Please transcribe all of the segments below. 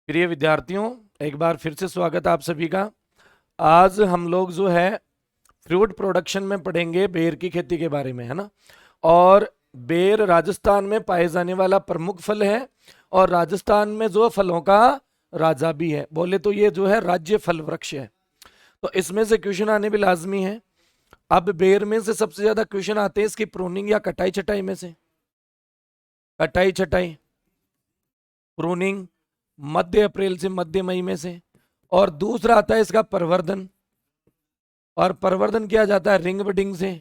प्रिय विद्यार्थियों, एक बार फिर से स्वागत है आप सभी का। आज हम लोग जो है फ्रूट प्रोडक्शन में पढ़ेंगे बेर की खेती के बारे में, है ना। और बेर राजस्थान में पाए जाने वाला प्रमुख फल है और राजस्थान में जो फलों का राजा भी है। बोले तो ये जो है राज्य फल वृक्ष है। तो इसमें से क्वेश्चन आने भी लाजमी है। अब बेर में से सबसे ज्यादा क्वेश्चन आते हैं इसकी प्रूनिंग या कटाई छटाई में से। कटाई छटाई, प्रूनिंग मध्य अप्रैल से मध्य मई में से। और दूसरा आता है इसका प्रवर्धन, और प्रवर्धन किया जाता है रिंग बडिंग से,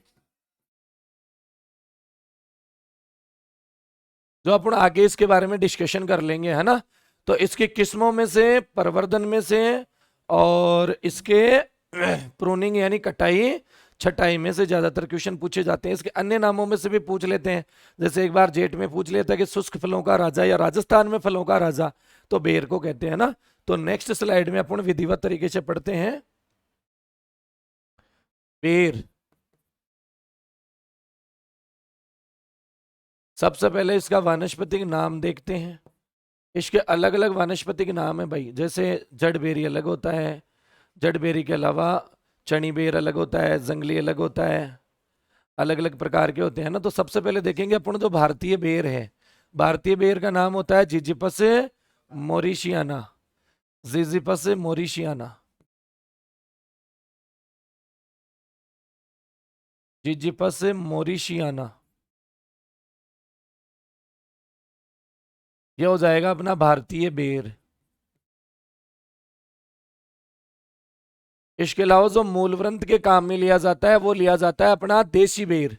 जो अपन आगे इसके बारे में डिस्कशन कर लेंगे, है ना। तो इसकी किस्मों में से, प्रवर्धन में से और इसके प्रूनिंग यानी कटाई छटाई में से ज्यादातर क्वेश्चन पूछे जाते हैं। इसके अन्य नामों में से भी पूछ लेते हैं। जैसे एक बार जेठ में पूछ लेता है कि शुष्क फलों का राजा या राजस्थान में फलों का राजा, तो बेर को कहते हैं ना। तो नेक्स्ट स्लाइड में अपन विधिवत तरीके से पढ़ते हैं बेर। सबसे पहले इसका वानस्पतिक नाम देखते हैं। इसके अलग अलग वानस्पतिक नाम है भाई। जैसे जड़ बेरी अलग होता है, जड़ बेरी के अलावा चनी बेर अलग होता है, जंगली अलग होता है, अलग अलग प्रकार के होते हैं ना। तो सबसे पहले देखेंगे अपन जो भारतीय बेर है। भारतीय बेर का नाम होता है जिजिपस मोरिशियाना। जिजिपस मोरिशियाना, जिजिपस मोरिशियाना, ये हो जाएगा अपना भारतीय बेर। इसके अलावा जो मूलवृंत के काम में लिया जाता है वो लिया जाता है अपना देशी बेर।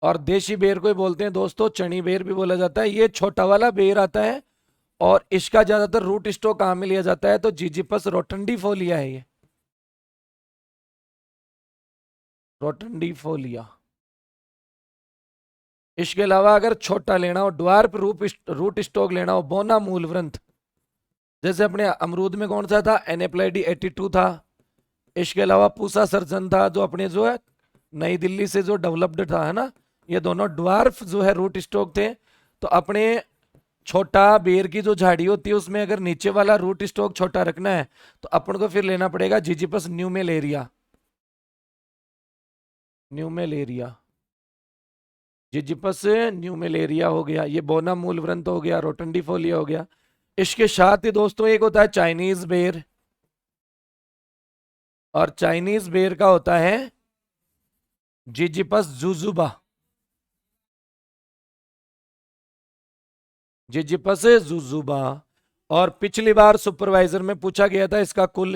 और देशी बेर को ही बोलते हैं दोस्तों चनी बेर भी बोला जाता है। ये छोटा वाला बेर आता है और इसका ज्यादातर रूट स्टॉक कहाँ में लिया जाता है, तो जिजिपस रोटंडीफोलिया है ये, रोटंडीफोलिया। इसके अलावा अगर छोटा लेना हो, ड्वार्फ रूट स्टॉक लेना हो, बोना मूलवृंत, जैसे अपने अमरूद में कौन सा था, एनेप्लाइडी 82 था। इसके अलावा पूसा सर्जन था जो अपने जो है नई दिल्ली से जो डेवलप्ड था, है ना। ये दोनों ड्वार्फ जो है रूट स्टॉक थे। तो अपने छोटा बेर की जो झाड़ी होती है उसमें अगर नीचे वाला रूट स्टॉक छोटा रखना है तो अपन को फिर लेना पड़ेगा जिजिपस न्यूमेलेरिया। न्यूमेलेरिया, जिजिपस न्यूमेलेरिया हो गया, ये बोना मूलवृंत हो गया, रोटंडीफोलिया हो गया। इसके साथ ही दोस्तों एक होता है चाइनीज बेर, और चाइनीज बेर का होता है जिजिपस जुजुबा। जिजिपस जुजुबा। और पिछली बार सुपरवाइजर में पूछा गया था इसका कुल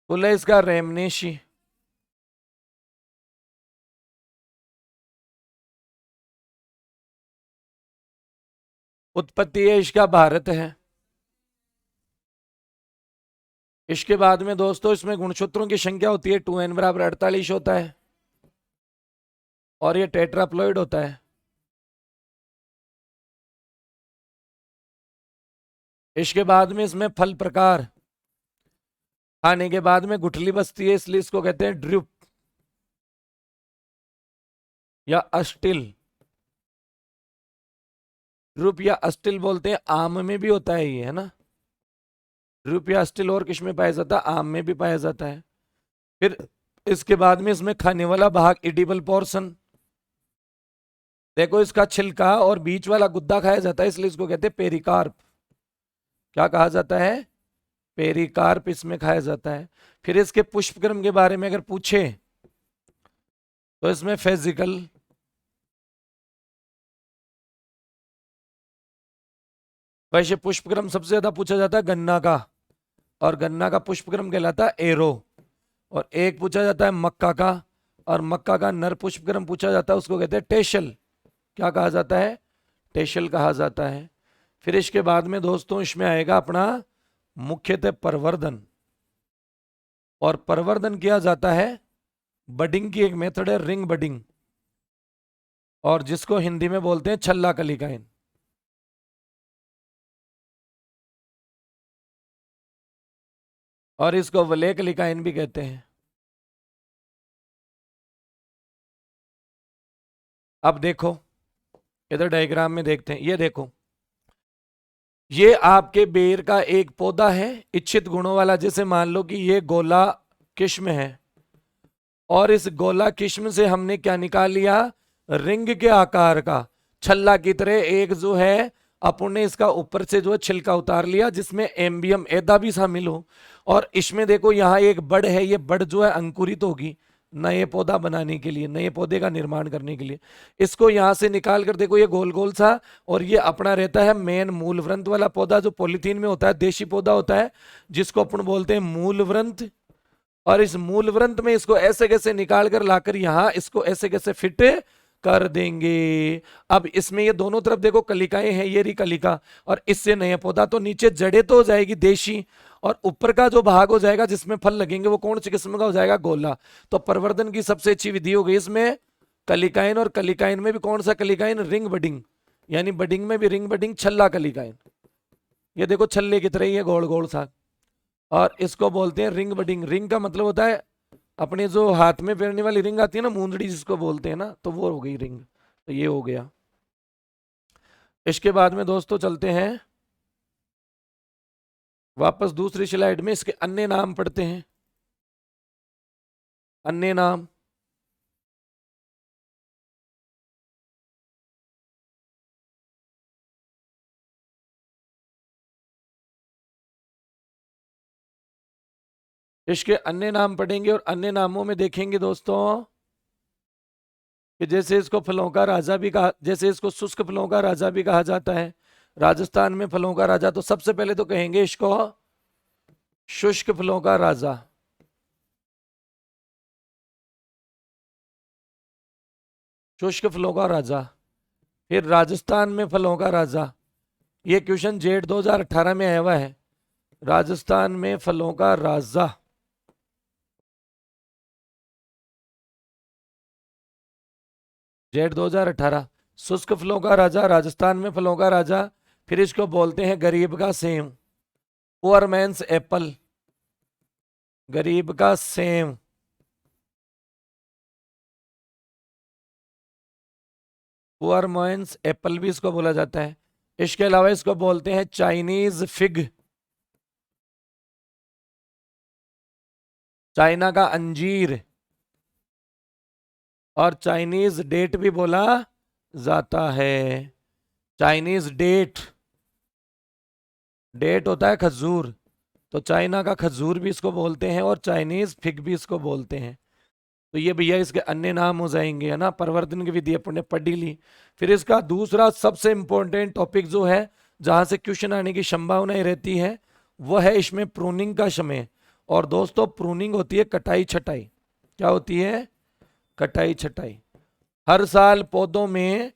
है इसका रेमनेशी। उत्पत्ति है इसका भारत है। इसके बाद में दोस्तों इसमें गुणसूत्रों की संख्या होती है 2n बराबर 48 होता है, और ये टेट्राप्लॉइड होता है। इसके बाद में इसमें फल प्रकार खाने के बाद में गुठली बसती है, इसलिए इसको कहते हैं ड्रिप या अस्टिल। ड्रुप या अस्टिल बोलते हैं। आम में भी होता है ये, है ना। ड्रुप या अस्टिल और किस में पाया जाता है, आम में भी पाया जाता है। फिर इसके बाद में इसमें खाने वाला भाग इडिबल पोर्शन। देखो इसका छिलका और बीच वाला गुद्दा खाया जाता है, इसलिए इसको कहते हैं पेरिकार्प। क्या कहा जाता है, पेरिकार्प इसमें खाया जाता है। फिर इसके पुष्पक्रम के बारे में अगर पूछे तो इसमें फिजिकल, वैसे पुष्पक्रम सबसे ज्यादा पूछा जाता है गन्ना का, और गन्ना का पुष्पक्रम कहलाता है एरो। और एक पूछा जाता है मक्का का, और मक्का का नर पुष्पक्रम पूछा जाता है, उसको कहते हैं टेशल। क्या कहा जाता है, टेशल कहा जाता है। फिर इसके बाद में दोस्तों इसमें आएगा अपना मुख्यतः प्रवर्धन। और प्रवर्धन किया जाता है, बडिंग की एक मेथड है रिंग बडिंग, और जिसको हिंदी में बोलते हैं छल्ला कलिकाएं। और इसको वलय कलिकाएं भी कहते हैं। अब देखो इधर डायग्राम में देखते हैं, ये देखो ये आपके बेर का एक पौधा है इच्छित गुणों वाला। जैसे मान लो कि ये गोला किस्म है और इस गोला किस्म से हमने क्या निकाल लिया, रिंग के आकार का छल्ला की तरह एक जो है अपन ने इसका ऊपर से जो है छिलका उतार लिया जिसमें एम्बियम एदा भी शामिल हो। और इसमें देखो यहाँ एक बड़ है, ये बड़ जो है अंकुरित होगी नए पौधा बनाने के लिए, नए पौधे का निर्माण करने के लिए। इसको यहां से निकाल कर देखो ये गोल गोल सा, और ये अपना रहता है मेन मूल व्रंत वाला पौधा जो पॉलिथीन में होता है, देशी पौधा होता है जिसको अपन बोलते हैं मूल व्रंत। और इस मूल व्रंत में इसको ऐसे कैसे निकाल कर लाकर यहां इसको ऐसे कैसे फिट कर देंगे। अब इसमें ये दोनों तरफ देखो कलिकाएं हैं, ये रही कलिका, और इससे नया पौधा तो नीचे जड़े तो हो जाएगी देशी, और ऊपर का जो भाग हो जाएगा जिसमें फल लगेंगे वो कौन सी किस्म का हो जाएगा, गोला। तो प्रवर्धन की सबसे अच्छी विधि हो गई इसमें कलिकाइन, और कलिकाइन में भी कौन सा कलिकाइन, रिंग बडिंग, यानी बडिंग में भी रिंग बडिंग छल्ला कलिकाइन। ये देखो छल्ले की तरह ही है गोल गोल सा, और इसको बोलते हैं रिंग बडिंग। रिंग का मतलब होता है अपने जो हाथ में पहनने वाली रिंग आती है ना, मूंदड़ी जिसको बोलते हैं ना, तो वो हो गई रिंग। तो ये हो गया। इसके बाद में दोस्तों चलते हैं वापस दूसरी स्लाइड में, इसके अन्य नाम पढ़ते हैं। अन्य नाम, इसके अन्य नाम पढ़ेंगे और अन्य नामों में देखेंगे दोस्तों कि जैसे इसको फलों का राजा भी कहा, जैसे इसको शुष्क फलों का राजा भी कहा जाता है, राजस्थान में फलों का राजा। तो सबसे पहले तो कहेंगे इसको शुष्क फलों का राजा। शुष्क फलों का राजा। फिर राजस्थान में फलों का राजा, ये क्वेश्चन जेठ 2018 में आया हुआ है। राजस्थान में फलों का राजा, जेठ 2018, शुष्क फलों का राजा, राजस्थान में फलों का राजा। फिर इसको बोलते हैं गरीब का सेम, पुअर मैंस एप्पल, गरीब का सेम। पुअर मैंस एप्पल भी इसको बोला जाता है। इसके अलावा इसको बोलते हैं चाइनीज फिग, चाइना का अंजीर, और चाइनीज डेट भी बोला जाता है। चाइनीज डेट, डेट होता है खजूर, तो चाइना का खजूर भी इसको बोलते हैं और चाइनीज फिग भी इसको बोलते हैं। तो ये भैया इसके अन्य नाम हो जाएंगे, है ना। प्रवर्धन की विधि अपन ने पढ़ ली। फिर इसका दूसरा सबसे इंपॉर्टेंट टॉपिक जो है जहां से क्वेश्चन आने की संभावनाएं रहती है वो है इसमें प्रूनिंग का समय। और दोस्तों प्रूनिंग होती है कटाई छटाई। क्या होती है, कटाई छटाई। हर साल पौधों में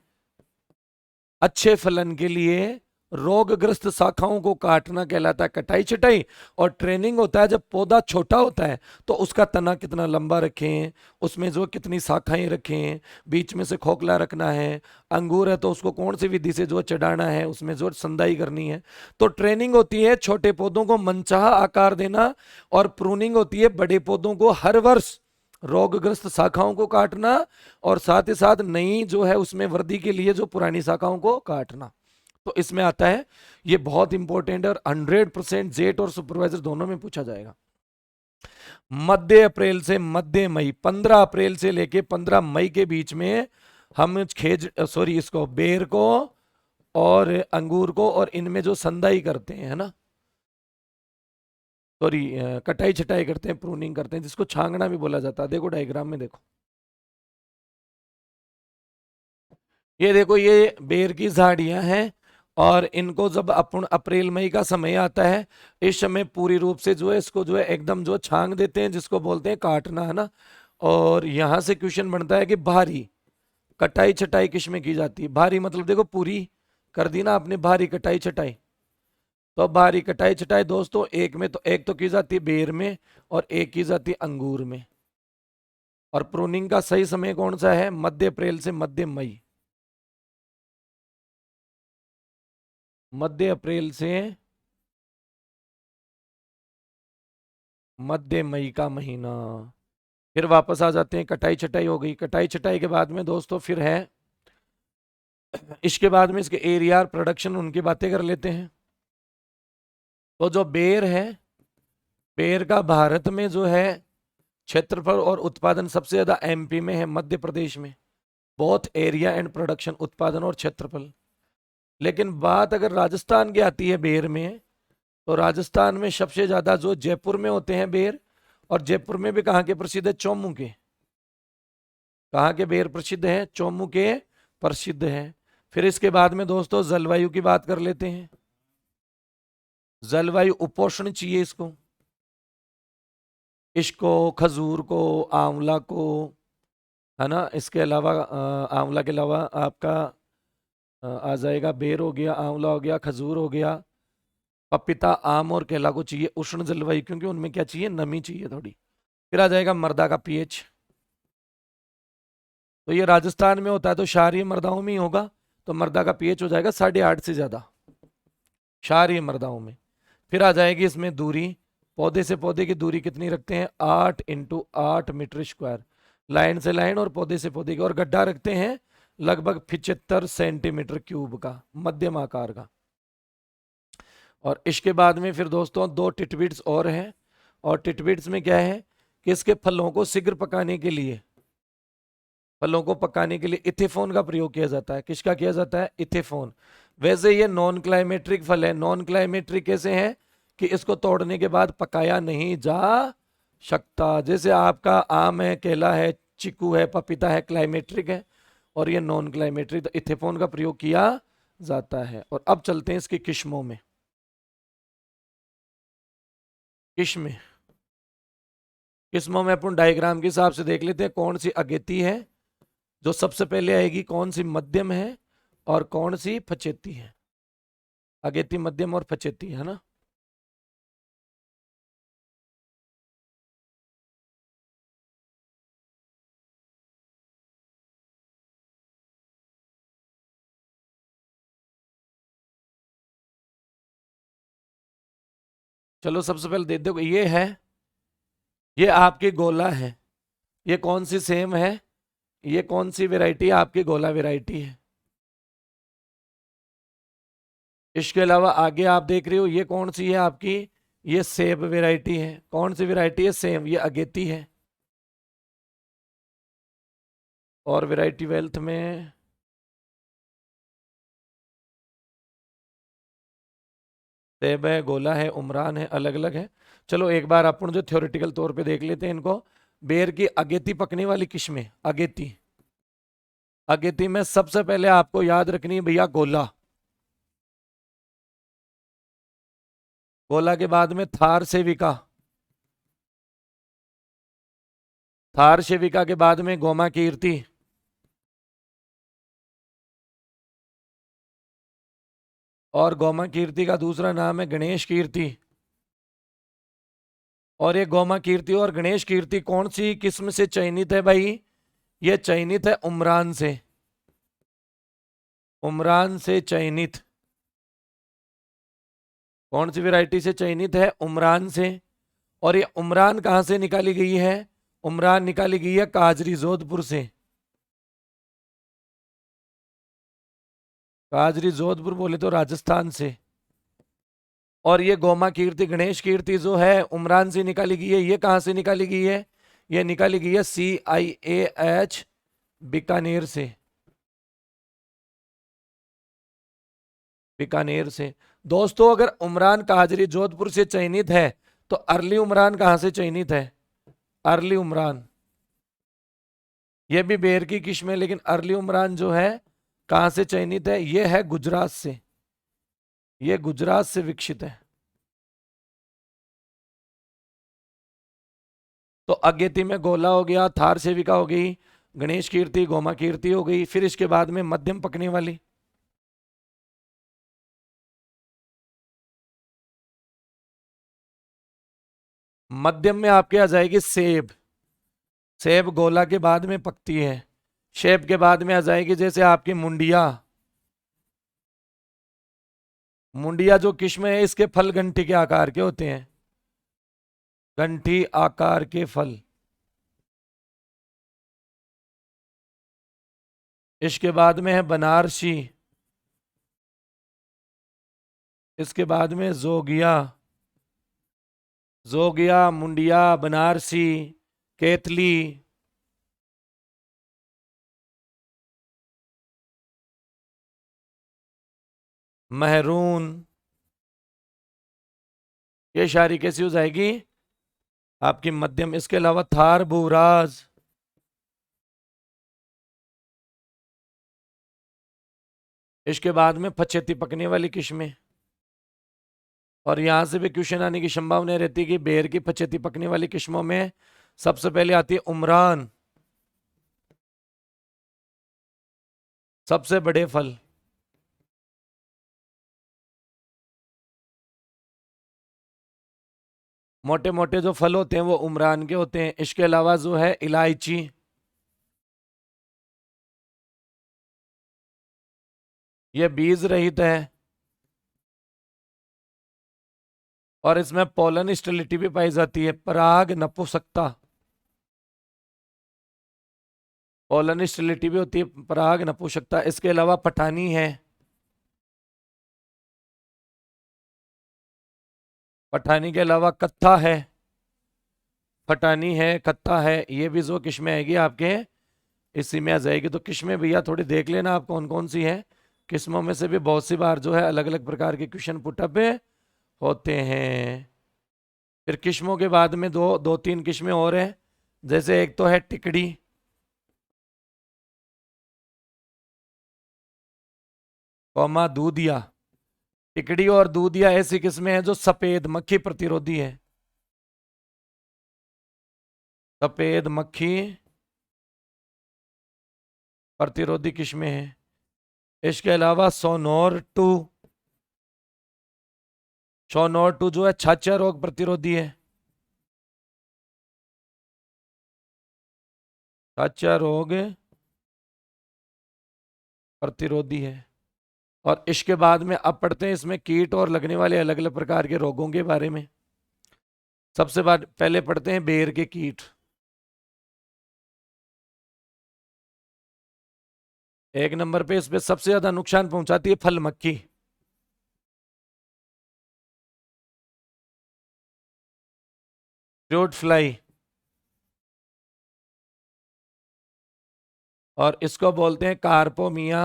अच्छे फलन के लिए रोगग्रस्त शाखाओं को काटना कहलाता है कटाई छटाई। और ट्रेनिंग होता है जब पौधा छोटा होता है तो उसका तना कितना लंबा रखें, उसमें जो कितनी शाखाएं रखें, बीच में से खोखला रखना है। अंगूर है तो उसको कौन सी विधि से जो चढ़ाना है, उसमें जो संदाई करनी है। तो ट्रेनिंग होती है छोटे पौधों को मनचाहा आकार देना, और प्रूनिंग होती है बड़े पौधों को हर वर्ष रोगग्रस्त शाखाओं को काटना, और साथ ही साथ नई जो है उसमें वृद्धि के लिए जो पुरानी शाखाओं को काटना। तो इसमें आता है, ये बहुत इंपॉर्टेंट है और 100% जेट और सुपरवाइजर दोनों में पूछा जाएगा। मध्य अप्रैल से मध्य मई, 15 अप्रैल से लेके 15 मई के बीच में हम इसको बेर को और अंगूर को और इनमें जो संदाई करते हैं, है ना, सॉरी कटाई छटाई करते हैं, प्रूनिंग करते हैं, जिसको छांगना भी बोला जाता है। देखो डायग्राम में देखो, ये देखो ये बेर की झाड़ियां हैं, और इनको जब अपन अप्रैल मई का समय आता है इस समय पूरी रूप से जो है इसको जो है एकदम जो छांग देते हैं, जिसको बोलते हैं काटना, है ना। और यहां से क्वेश्चन बनता है कि भारी कटाई छटाई किसमें की जाती है। भारी मतलब देखो पूरी कर दी ना आपने भारी कटाई छटाई। तो भारी कटाई छटाई दोस्तों एक में तो एक तो की जाती है बेर में, और एक की जाती है अंगूर में। और प्रूनिंग का सही समय कौन सा है, मध्य अप्रैल से मध्य मई। मध्य अप्रैल से मध्य मई का महीना। फिर वापस आ जाते हैं, कटाई छटाई हो गई। कटाई छटाई के बाद में दोस्तों फिर है इसके बाद में इसके एरिया और प्रोडक्शन उनकी बातें कर लेते हैं। तो जो बेर है, बेर का भारत में जो है क्षेत्रफल और उत्पादन सबसे ज्यादा एमपी में है, मध्य प्रदेश में, बोथ एरिया एंड प्रोडक्शन, उत्पादन और क्षेत्रफल। लेकिन बात अगर राजस्थान की आती है बेर में, तो राजस्थान में सबसे ज्यादा जो जयपुर में होते हैं बेर, और जयपुर में भी कहाँ के प्रसिद्ध है, चौमू के। कहाँ के बेर प्रसिद्ध हैं, चौमू के प्रसिद्ध हैं। फिर इसके बाद में दोस्तों जलवायु की बात कर लेते हैं। जलवायु उपोष्ण चाहिए इसको, इसको, खजूर को, आंवला को, है ना। इसके अलावा आंवला के अलावा आपका आ जाएगा बेर हो गया, आंवला हो गया, खजूर हो गया, पपीता, आम और केला को चाहिए उष्ण जलवायु, क्योंकि उनमें क्या चाहिए, नमी चाहिए थोड़ी। फिर आ जाएगा मृदा का पीएच। तो ये राजस्थान में होता है तो क्षारीय मृदाओं में ही होगा, तो मृदा का पीएच हो जाएगा 8.5 से ज्यादा क्षारीय मृदाओं में। फिर आ जाएगी इसमें दूरी, पौधे से पौधे की दूरी कितनी रखते हैं, 8 × 8 मीटर स्क्वायर, लाइन से लाइन और पौधे से पौधे की, और गड्ढा रखते हैं लगभग 75 सेंटीमीटर क्यूब का, मध्यम आकार का। और इसके बाद में फिर दोस्तों 2 टिटबिट्स और हैं, और टिटबिट्स में क्या है कि इसके फलों को शीघ्र पकाने के लिए, फलों को पकाने के लिए इथेफोन का प्रयोग किया जाता है। किसका किया जाता है, इथेफोन। वैसे ये नॉन क्लाइमेट्रिक फल है। नॉन क्लाइमेट्रिक कैसे है कि इसको तोड़ने के बाद पकाया नहीं जा सकता। जैसे आपका आम है, केला है, चीकू है, पपीता है, क्लाइमेट्रिक है, और ये नॉन क्लाइमेट्रिक, तो इथेफोन का प्रयोग किया जाता है। और अब चलते हैं इसकी किस्मों में। किस्मों में अपन डायग्राम के हिसाब से देख लेते हैं कौन सी अगेती है जो सबसे पहले आएगी, कौन सी मध्यम है और कौन सी फचेती है। अगेती, मध्यम और फचेती, है ना। चलो सबसे पहले दे दो, ये है, ये आपकी गोला है। ये कौन सी सेम है, ये कौन सी वैरायटी है, आपकी गोला वैरायटी है। इसके अलावा आगे आप देख रहे हो ये कौन सी है आपकी, ये सेब वैरायटी है। कौन सी वैरायटी है, सेम, ये अगेती है। और वैरायटी वेल्थ में सेब है, गोला है, उमरान है, अलग अलग है। चलो एक बार अपन जो थ्योरेटिकल तौर पे देख लेते हैं इनको। बेर की अगेती पकने वाली किस्में, अगेती, अगेती में सबसे पहले आपको याद रखनी है भैया गोला। गोला के बाद में थार सेविका, थार सेविका के बाद में गोमा कीर्ति, और गोमा कीर्ति का दूसरा नाम है गणेश कीर्ति। और ये गोमा कीर्ति और गणेश कीर्ति कौन सी किस्म से चयनित है भाई, ये चयनित है उमरान से, उमरान से चयनित। कौन सी वैरायटी से चयनित है, उमरान से। और ये उमरान कहां से निकाली गई है, उमरान निकाली गई है काजरी जोधपुर से। काजरी जोधपुर बोले तो राजस्थान से। और ये गोमा कीर्ति, गणेश कीर्ति जो है उमरान से निकाली गई है, ये कहां से निकाली गई है, ये निकाली गई है CIAH बीकानेर से, बीकानेर से। दोस्तों अगर उमरान काजरी जोधपुर से चयनित है तो अर्ली उमरान कहां से चयनित है, अर्ली उमरान, ये भी बेर की किस्म है, लेकिन अर्ली उमरान जो है कहां से चयनित है, ये है गुजरात से, ये गुजरात से विकसित है। तो अगेती में गोला हो गया, थार सेविका हो गई, गणेश कीर्ति, गोमा कीर्ति हो गई। फिर इसके बाद में मध्यम पकने वाली, मध्यम में आपके आ जाएगी सेब। सेब गोला के बाद में पकती है। सेब के बाद में आ जाएगी जैसे आपकी मुंडिया, मुंडिया जो किस्म है इसके फल घंटी के आकार के होते हैं, घंटी आकार के फल। इसके बाद में है बनारसी, इसके बाद में जोगिया, जोगिया, मुंडिया, बनारसी, केतली, मेहरून। ये शायरी कैसी हो जाएगी आपकी? मध्यम। इसके अलावा थार, बुराज, इसके बाद में पछेती पकने वाली किस्में। और यहां से भी क्वेश्चन आने की संभावना रहती है कि बेर की पछेती पकने वाली किस्मों में सबसे पहले आती है उमरान, सबसे बड़े फल। मोटे मोटे जो फल होते हैं वो उमरान के होते हैं। इसके अलावा जो है इलायची, ये बीज रहित है और इसमें पोलन स्टेरिलिटी भी पाई जाती है। पराग नपुंसकता, पोलन स्टेरिलिटी भी होती है, पराग नपुंसकता। इसके अलावा पठानी है, पठानी के अलावा कत्था है, पठानी है, कत्था है, ये भी जो किस्में आएगी आपके इसी में आ जाएगी। तो किस्में भैया थोड़ी देख लेना आप कौन कौन सी है। किस्मों में से भी बहुत सी बार जो है अलग अलग प्रकार के क्वेश्चन पुटअप होते हैं। फिर किस्मों के बाद में दो दो तीन किस्में और हैं, जैसे एक तो है टिकड़ी, कौमा दूधिया। टिकड़ी और दूधिया ऐसी किस्में हैं जो सफेद मक्खी प्रतिरोधी है, सफेद मक्खी प्रतिरोधी किस्में हैं। इसके अलावा सोनोर टू, सोनोर टू जो है छाछा रोग प्रतिरोधी है, छाछा रोग प्रतिरोधी है। और इसके बाद में अब पढ़ते हैं इसमें कीट और लगने वाले अलग अलग प्रकार के रोगों के बारे में। सबसे बाद पहले पढ़ते हैं बेर के कीट। एक नंबर पे इस पे सबसे ज्यादा नुकसान पहुंचाती है फल मक्खी। फ्रूट फ्लाई, और इसको बोलते हैं कार्पोमिया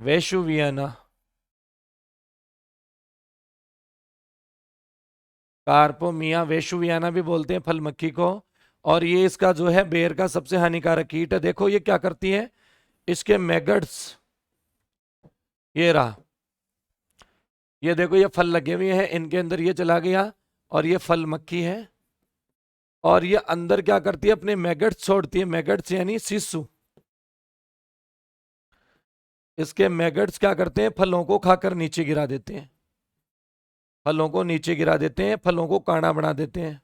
वेशुवियाना, कार्पोमिया वेशुवियाना भी बोलते हैं फल मक्खी को। और ये इसका जो है बेर का सबसे हानिकारक कीट है। देखो ये क्या करती है, इसके मैगट्स, ये रहा, ये देखो ये फल लगे हुए हैं, इनके अंदर ये चला गया और ये फल मक्खी है। और ये अंदर क्या करती है, अपने मैगट्स छोड़ती है, मैगट्स यानी शिशु। इसके मैगट्स क्या करते हैं, फलों को खाकर नीचे गिरा देते हैं, फलों को नीचे गिरा देते हैं, फलों को काना बना देते हैं।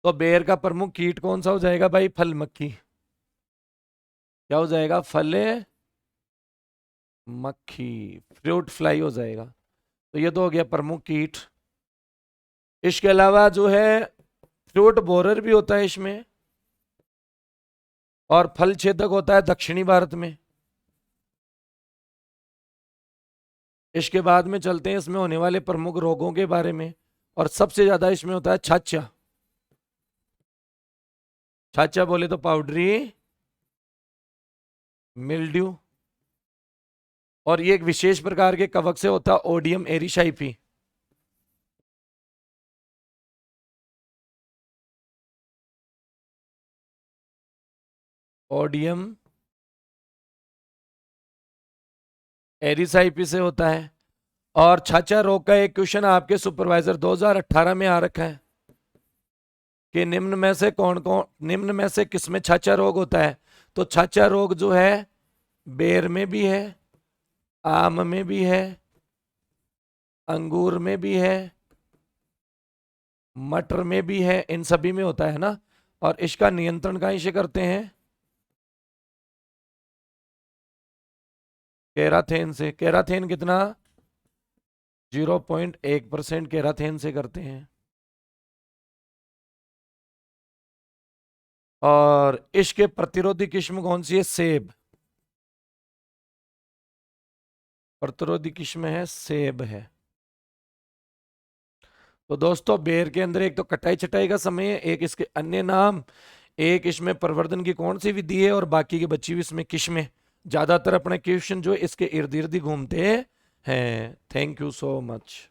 तो बेर का प्रमुख कीट कौन सा हो जाएगा भाई, फल मक्खी। क्या हो जाएगा, फल मक्खी, फ्रूट फ्लाई हो जाएगा। तो ये तो हो गया प्रमुख कीट। इसके अलावा जो है फ्रूट बोरर भी होता है इसमें, और फल छेदक होता है दक्षिणी भारत में। इसके बाद में चलते हैं इसमें होने वाले प्रमुख रोगों के बारे में। और सबसे ज्यादा इसमें होता है छाछा। छाछा बोले तो पाउडरी मिल्ड्यू। और ये एक विशेष प्रकार के कवक से होता है, ओडियम एरिशाइफी। ओडियम एरिसाइपी से होता है। और छाछा रोग का एक क्वेश्चन आपके सुपरवाइजर 2018 में आ रखा है कि निम्न में से कौन कौन, निम्न में से किसमें छाछा रोग होता है। तो छाछा रोग जो है बेर में भी है, आम में भी है, अंगूर में भी है, मटर में भी है, इन सभी में होता है ना। और इसका नियंत्रण कहां से करते हैं, केराथेन से। केराथेन कितना, 0.1% केराथेन से करते हैं। और इश्क के प्रतिरोधी किस्म कौन सी है? सेब। प्रतिरोधी किस्म है सेब है। तो दोस्तों बेर के अंदर एक तो कटाई छटाई का समय है, एक इसके अन्य नाम, एक इसमें प्रवर्धन की कौन सी विधि है, और बाकी की बची हुई इसमें किस्में। ज्यादातर अपने क्वेश्चन जो है इसके इर्द गिर्द ही घूमते हैं। Thank you so much.